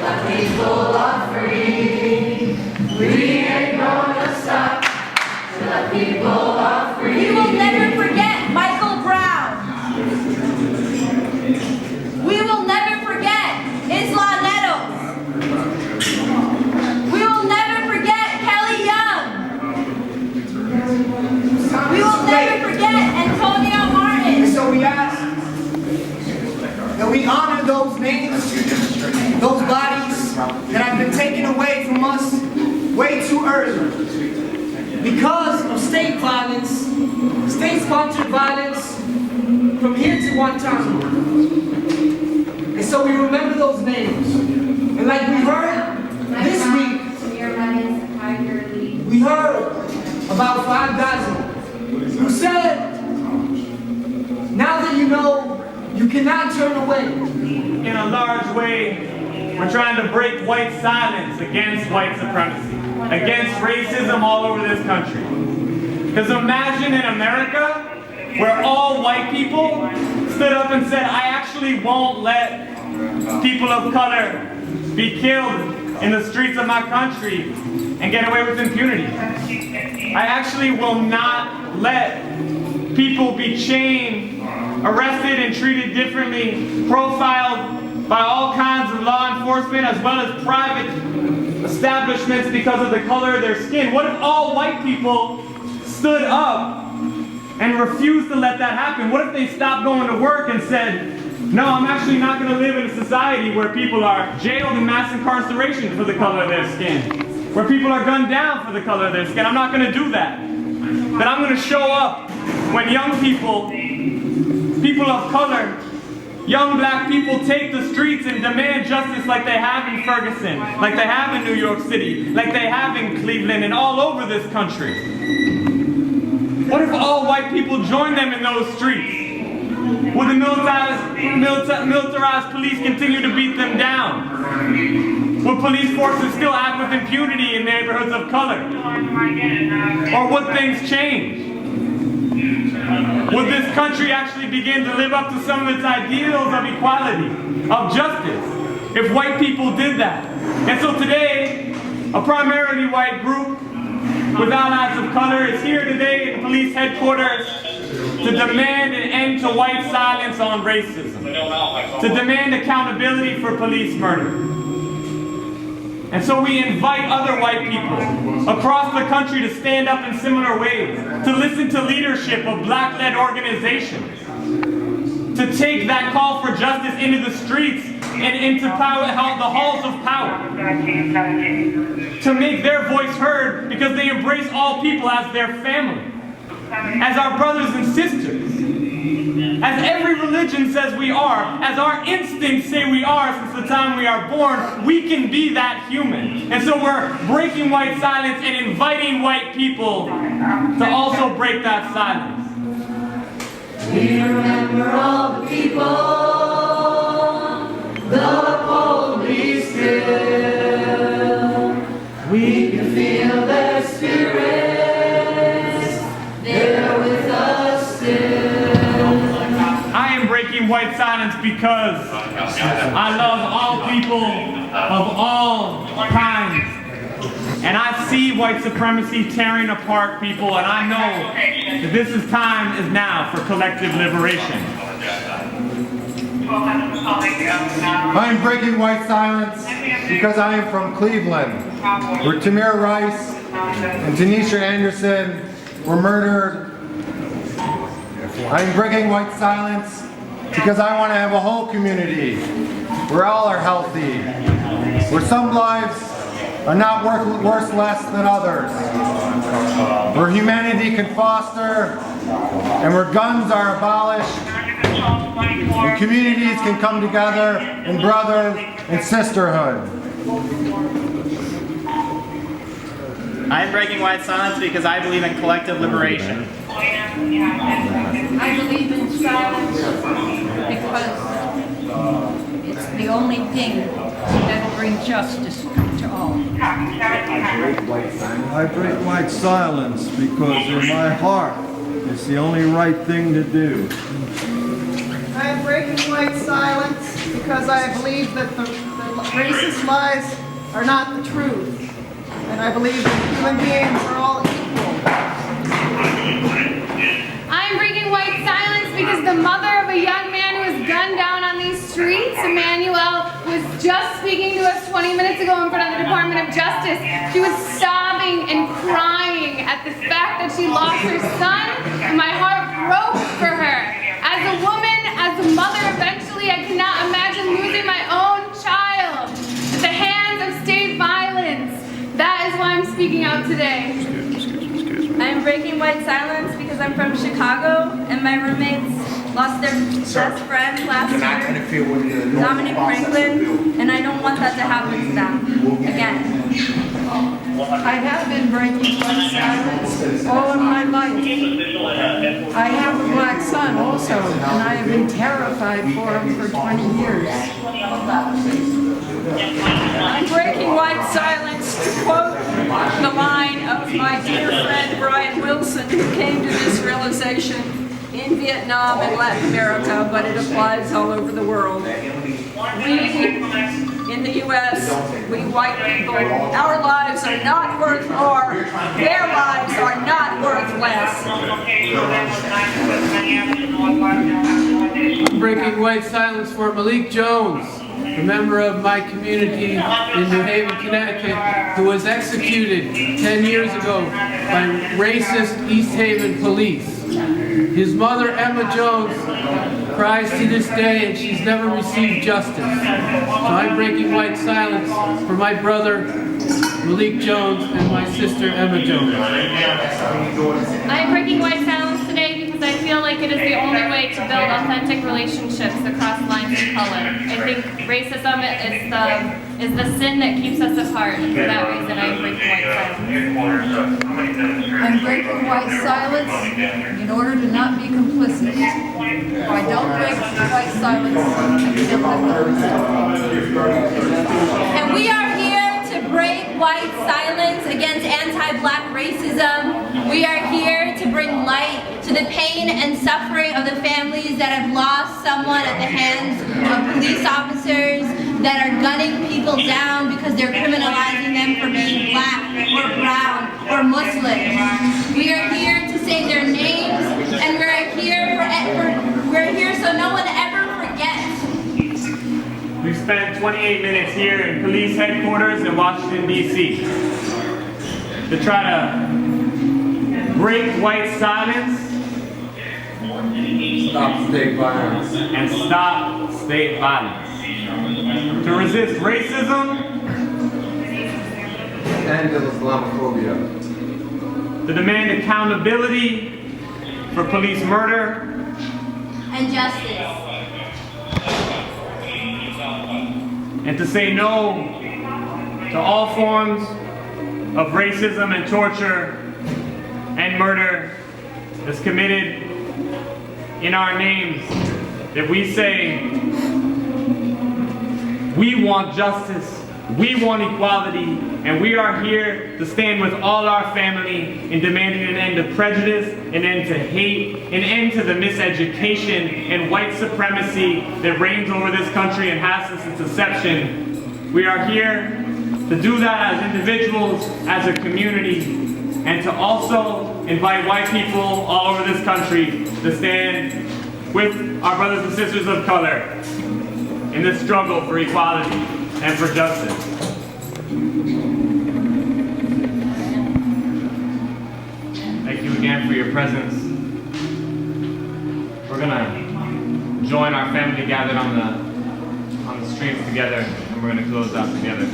People are free. We ain't gonna stop till the people are free. We will never forget Michael Brown. We will never forget Isla Nettles. We will never forget Kelly Young. We will never forget Antonio Martin. And so we ask that we honor those names, those bodies that have been taken away from us way too early because of state violence, state-sponsored violence from here to Guantanamo. And so we remember those names. And like we heard this week, we heard about 5 dozen who said, now that you know, you cannot turn away. In a large way, we're trying to break white silence against white supremacy, against racism all over this country. Because imagine in America, where all white people stood up and said, I actually won't let people of color be killed in the streets of my country and get away with impunity. I actually will not let people be chained, arrested and treated differently, profiled by all kinds of law enforcement as well as private establishments because of the color of their skin. What if all white people stood up and refused to let that happen? What if they stopped going to work and said, no, I'm actually not going to live in a society where people are jailed in mass incarceration for the color of their skin, where people are gunned down for the color of their skin. I'm not going to do that. But I'm going to show up when young people, people of color, young black people take the streets and demand justice like they have in Ferguson, like they have in New York City, like they have in Cleveland and all over this country. What if all white people joined them in those streets? Would the militarized police continue to beat them down? Would police forces still act with impunity in neighborhoods of color? Or would things change? Would this country actually begin to live up to some of its ideals of equality, of justice, if white people did that? And so today, a primarily white group with allies of color is here today in police headquarters to demand an end to white silence on racism, to demand accountability for police murder. And so we invite other white people across the country to stand up in similar ways, to listen to leadership of black-led organizations, to take that call for justice into the streets and into power, the halls of power, to make their voice heard because they embrace all people as their family, as our brothers and sisters, as every religion says we are, as our instincts say we are since the time we are born. We can be that human. And so we're breaking white silence and inviting white people to also break that silence. We remember all the people, the police kill. We can feel their spirits, they're with us still. I am breaking white silence because I love all people of all kinds. And I see white supremacy tearing apart people, and I know that this time is now for collective liberation. I am breaking white silence because I am from Cleveland, where Tamir Rice and Tanisha Anderson were murdered. I am breaking white silence because I want to have a whole community where all are healthy, where some lives are not worth less than others, where humanity can foster, and where guns are abolished, and communities can come together in brotherhood and sisterhood. I am breaking white silence because I believe in collective liberation. I believe in silence because it's the only thing that will bring justice to all. I break white silence because in my heart it's the only right thing to do. I am breaking white silence because I believe that the racist lies are not the truth. And I believe that human beings are all equal. I'm breaking white silence because the mother of a young man who was gunned down on these streets, Emmanuel, was just speaking to us 20 minutes ago in front of the Department of Justice. She was sobbing and crying at the fact that she lost her son, and my heart broke for her. As a woman, as a mother, eventually I cannot imagine losing my own child at the hands of state violence. That is why I'm speaking out today. I'm breaking white silence because I'm from Chicago and my roommates lost their best friend last year, Dominic Franklin, and I don't want that to happen to them again. I have been breaking white silence all of my life. I have a black son also, and I have been terrified for him for 20 years. I'm breaking white silence to quote the line of my dear friend Brian Wilson, who came to this realization in Vietnam and Latin America, but it applies all over the world. We in the U.S., we white people, our lives are not worth more. Their lives are not worth less. I'm breaking white silence for Malik Jones, a member of my community in New Haven, Connecticut, who was executed 10 years ago by racist East Haven police. His mother, Emma Jones, cries to this day, and she's never received justice. So I'm breaking white silence for my brother, Malik Jones, and my sister, Emma Jones. I'm breaking white silence today because I feel like it is the only way to build authentic relationships across lines of color. I think racism is the sin that keeps us apart, and for that reason I'm breaking white silence. I'm breaking white silence in order to not be complicit. If I don't break white silence, I can't live with myself. And we are here to break white silence against anti-black racism. We are here to bring light to the pain and suffering of the families that have lost someone at the hands of police officers that are gunning people down because they're criminalizing them for being black or brown or Muslim. We are here to say their names, and we're here so no one ever forgets. We've spent 28 minutes here in police headquarters in Washington, D.C. to try to break white silence, Stop state violence. and stop state violence. To resist racism And Islamophobia. to demand accountability for police murder, And justice. and to say no to all forms of racism and torture and murder that's committed in our names. That we say, we want justice, we want equality, and we are here to stand with all our family in demanding an end to prejudice, an end to hate, an end to the miseducation and white supremacy that reigns over this country and has since its inception. We are here to do that as individuals, as a community, and to also invite white people all over this country to stand with our brothers and sisters of color in this struggle for equality and for justice. Thank you again for your presence. We're gonna join our family gathered on the streets together, and we're gonna close out together.